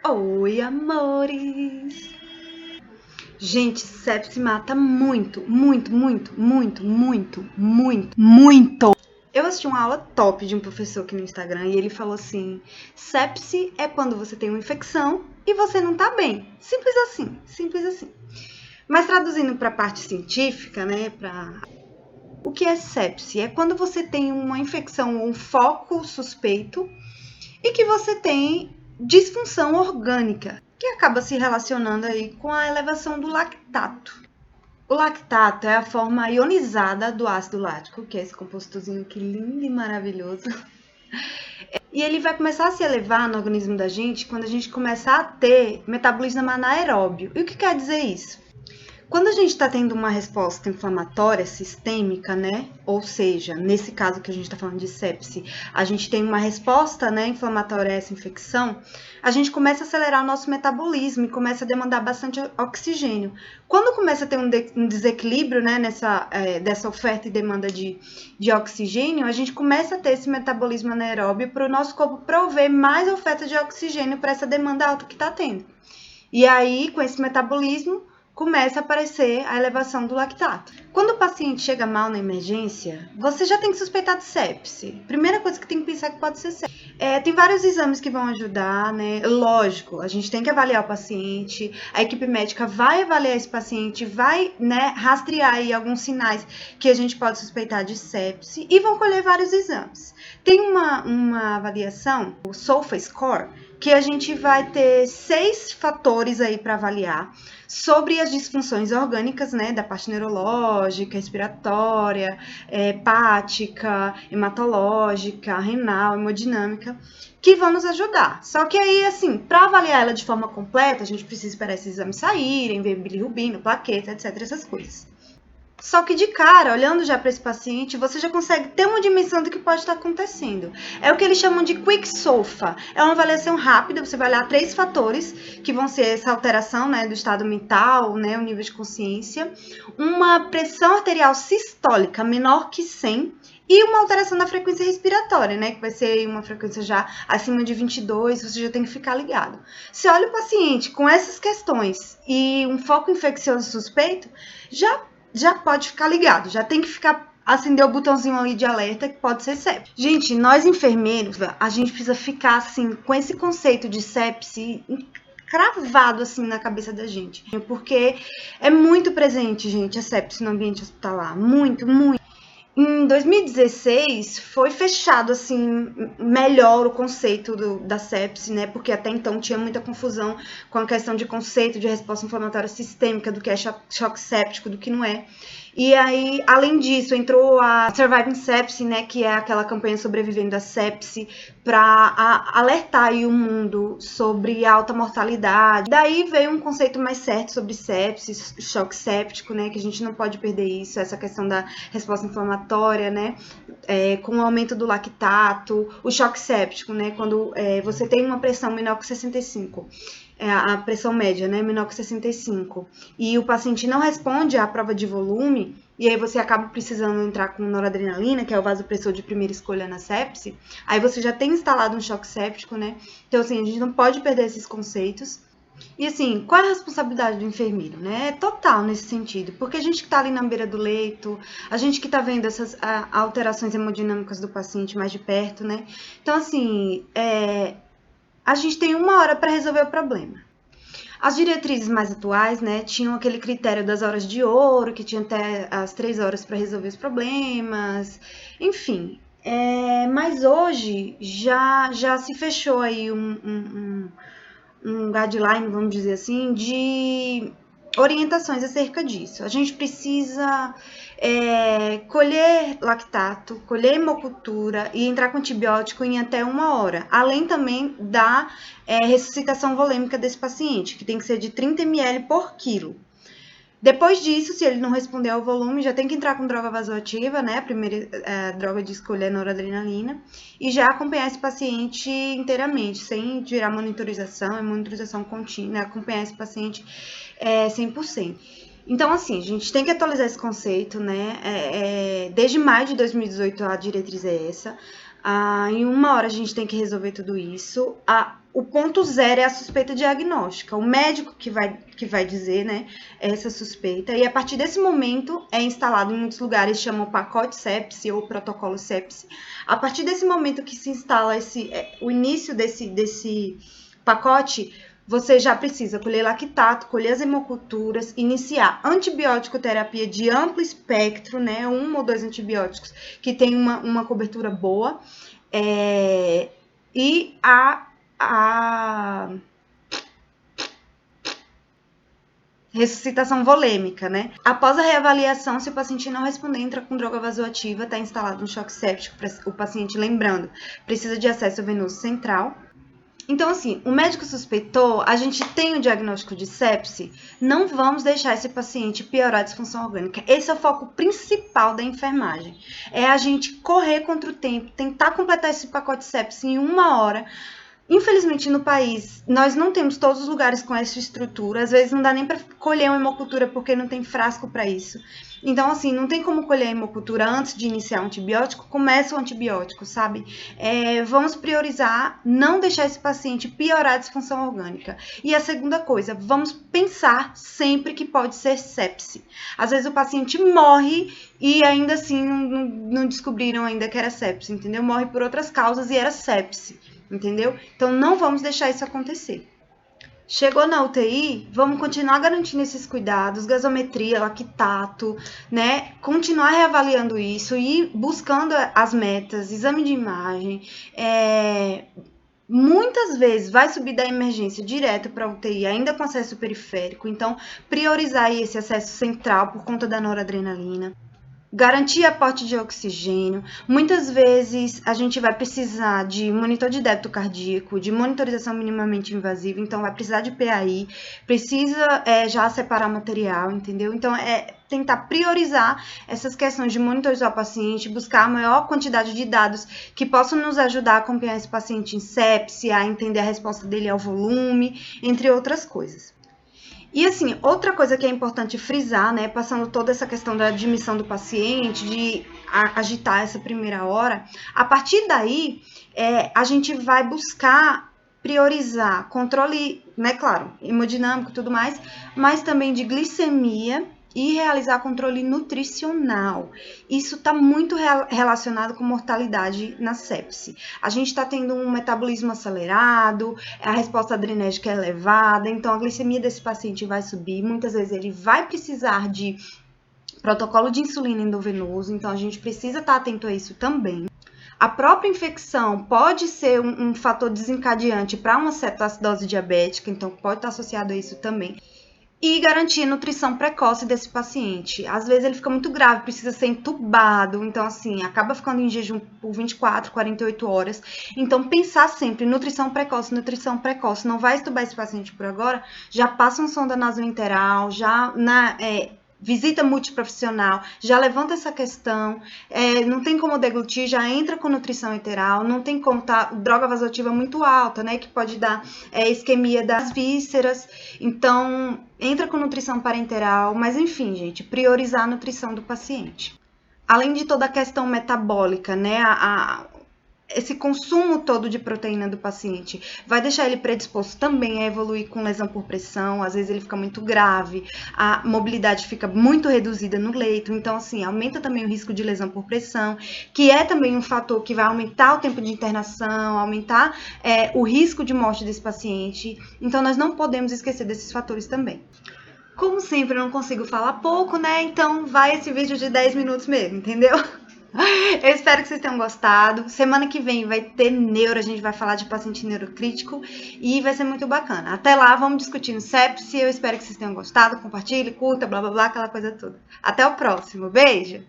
Oi, amores! Gente, sepse mata muito, muito, muito, muito, muito, muito, muito. Eu assisti uma aula top de um professor aqui no Instagram e ele falou assim: sepse é quando você tem uma infecção e você não tá bem. Simples assim, simples assim. Mas traduzindo para a parte científica, né, o que é sepse? É quando você tem uma infecção ou um foco suspeito e que você tem disfunção orgânica, que acaba se relacionando aí com a elevação do lactato. O lactato é a forma ionizada do ácido lático, que é esse compostozinho que lindo e maravilhoso. E ele vai começar a se elevar no organismo da gente quando a gente começar a ter metabolismo anaeróbio. E o que quer dizer isso? Quando a gente está tendo uma resposta inflamatória sistêmica, né? Ou seja, nesse caso que a gente está falando de sepse, a gente tem uma resposta, né, inflamatória a essa infecção, a gente começa a acelerar o nosso metabolismo e começa a demandar bastante oxigênio. Quando começa a ter um desequilíbrio, né, dessa oferta e demanda de oxigênio, a gente começa a ter esse metabolismo anaeróbio para o nosso corpo prover mais oferta de oxigênio para essa demanda alta que está tendo. E aí, com esse metabolismo, começa a aparecer a elevação do lactato. Quando o paciente chega mal na emergência, você já tem que suspeitar de sepse. Primeira coisa que tem que pensar é que pode ser sepse. Tem vários exames que vão ajudar, né? Lógico, a gente tem que avaliar o paciente, a equipe médica vai avaliar esse paciente, vai, né, rastrear aí alguns sinais que a gente pode suspeitar de sepse e vão colher vários exames. Tem uma avaliação, o SOFA-Score, que a gente vai ter 6 fatores aí para avaliar sobre as disfunções orgânicas, né, da parte neurológica, respiratória, hepática, hematológica, renal, hemodinâmica, que vão nos ajudar. Só que aí, assim, para avaliar ela de forma completa, a gente precisa esperar esses exames saírem, ver bilirrubina, plaqueta, etc, essas coisas. Só que de cara, olhando já para esse paciente, você já consegue ter uma dimensão do que pode estar acontecendo. É o que eles chamam de quick SOFA. É uma avaliação rápida, você vai olhar 3 fatores, que vão ser essa alteração, né, do estado mental, né, o nível de consciência, uma pressão arterial sistólica menor que 100 e uma alteração da frequência respiratória, né, que vai ser uma frequência já acima de 22, você já tem que ficar ligado. Se olha o paciente com essas questões e um foco infeccioso suspeito, já pode ficar ligado, já tem que acender o botãozinho ali de alerta que pode ser sepse. Gente, nós enfermeiros, a gente precisa ficar assim com esse conceito de sepse cravado assim na cabeça da gente, porque é muito presente, gente, a sepse no ambiente hospitalar, muito, muito. Em 2016 foi fechado assim melhor o conceito da sepse, né? Porque até então tinha muita confusão com a questão de conceito de resposta inflamatória sistêmica, do que é choque séptico, do que não é. E aí, além disso, entrou a Surviving Sepsis, né, que é aquela campanha Sobrevivendo à Sepse, para alertar aí o mundo sobre a alta mortalidade. Daí veio um conceito mais certo sobre sepsis, choque séptico, né, que a gente não pode perder isso, essa questão da resposta inflamatória, né, com o aumento do lactato, o choque séptico, né, quando você tem uma pressão menor que 65. A pressão média, né, menor que 65, e o paciente não responde à prova de volume, e aí você acaba precisando entrar com noradrenalina, que é o vasopressor de primeira escolha na sepse, aí você já tem instalado um choque séptico, né? Então, assim, a gente não pode perder esses conceitos. E, assim, qual é a responsabilidade do enfermeiro, né? É total nesse sentido, porque a gente que tá ali na beira do leito, a gente que tá vendo essas alterações hemodinâmicas do paciente mais de perto, né? Então, assim, a gente tem 1 hora para resolver o problema. As diretrizes mais atuais, né, tinham aquele critério das horas de ouro, que tinha até as 3 horas para resolver os problemas, enfim. Mas hoje já se fechou aí um guideline, vamos dizer assim, de orientações acerca disso. A gente precisa colher lactato, colher hemocultura e entrar com antibiótico em até 1 hora, além também da ressuscitação volêmica desse paciente, que tem que ser de 30 ml por quilo. Depois disso, se ele não responder ao volume, já tem que entrar com droga vasoativa, né? A primeira droga de escolha é noradrenalina, e já acompanhar esse paciente inteiramente, sem tirar monitorização contínua, acompanhar esse paciente 100%. Então, assim, a gente tem que atualizar esse conceito, né? Desde maio de 2018 a diretriz é essa. Em 1 hora a gente tem que resolver tudo isso. O ponto zero é a suspeita diagnóstica. O médico que vai dizer, né, essa suspeita. E a partir desse momento é instalado em muitos lugares, chamam pacote sepse ou protocolo sepse. A partir desse momento que se instala o início desse pacote, você já precisa colher lactato, colher as hemoculturas, iniciar antibiótico terapia de amplo espectro, né, 1 ou 2 antibióticos que tem uma cobertura boa, e a ressuscitação volêmica, né? Após a reavaliação, se o paciente não responder, entra com droga vasoativa, está instalado um choque séptico para o paciente, lembrando, precisa de acesso venoso central. Então, assim, o médico suspeitou, a gente tem o diagnóstico de sepse, não vamos deixar esse paciente piorar a disfunção orgânica. Esse é o foco principal da enfermagem. É a gente correr contra o tempo, tentar completar esse pacote sepse em 1 hora. Infelizmente, no país, nós não temos todos os lugares com essa estrutura. Às vezes, não dá nem para colher uma hemocultura porque não tem frasco para isso. Então, assim, não tem como colher a hemocultura antes de iniciar o antibiótico. Começa o antibiótico, sabe? Vamos priorizar, não deixar esse paciente piorar a disfunção orgânica. E a segunda coisa, vamos pensar sempre que pode ser sepse. Às vezes, o paciente morre e ainda assim não descobriram ainda que era sepse, entendeu? Morre por outras causas e era sepse. Entendeu? Então, não vamos deixar isso acontecer. Chegou na UTI, vamos continuar garantindo esses cuidados, gasometria, lactato, né? Continuar reavaliando isso e buscando as metas, exame de imagem. Muitas vezes vai subir da emergência direto para a UTI, ainda com acesso periférico. Então, priorizar aí esse acesso central por conta da noradrenalina. Garantir aporte de oxigênio. Muitas vezes a gente vai precisar de monitor de débito cardíaco, de monitorização minimamente invasiva, então vai precisar de PAI, precisa já separar material, entendeu? Então, tentar priorizar essas questões de monitorizar o paciente, buscar a maior quantidade de dados que possam nos ajudar a acompanhar esse paciente em sepse, a entender a resposta dele ao volume, entre outras coisas. E assim, outra coisa que é importante frisar, né, passando toda essa questão da admissão do paciente, de agitar essa 1 hora, a partir daí, a gente vai buscar priorizar controle, né, claro, hemodinâmico e tudo mais, mas também de glicemia e realizar controle nutricional. Isso está muito relacionado com mortalidade na sepse. A gente está tendo um metabolismo acelerado, a resposta adrenérgica é elevada, então a glicemia desse paciente vai subir, muitas vezes ele vai precisar de protocolo de insulina endovenoso, então a gente precisa estar atento a isso também. A própria infecção pode ser um fator desencadeante para uma cetoacidose diabética, então pode estar associado a isso também. E garantir a nutrição precoce desse paciente. Às vezes ele fica muito grave, precisa ser entubado, então assim, acaba ficando em jejum por 24, 48 horas. Então pensar sempre, nutrição precoce, não vai entubar esse paciente por agora, já passa um sonda nasoenteral, já visita multiprofissional, já levanta essa questão, não tem como deglutir, já entra com nutrição enteral, não tem como droga vasoativa muito alta, né, que pode dar isquemia das vísceras, então entra com nutrição parenteral, mas enfim, gente, priorizar a nutrição do paciente. Além de toda a questão metabólica, né, esse consumo todo de proteína do paciente vai deixar ele predisposto também a evoluir com lesão por pressão, às vezes ele fica muito grave, a mobilidade fica muito reduzida no leito, então assim, aumenta também o risco de lesão por pressão, que é também um fator que vai aumentar o tempo de internação, aumentar o risco de morte desse paciente, então nós não podemos esquecer desses fatores também. Como sempre, eu não consigo falar pouco, né, então vai esse vídeo de 10 minutos mesmo, entendeu? Eu espero que vocês tenham gostado. Semana que vem vai ter neuro, a gente vai falar de paciente neurocrítico e vai ser muito bacana. Até lá, vamos discutir no sepse. Eu espero que vocês tenham gostado. Compartilhe, curta, blá blá blá, aquela coisa toda. Até o próximo. Beijo!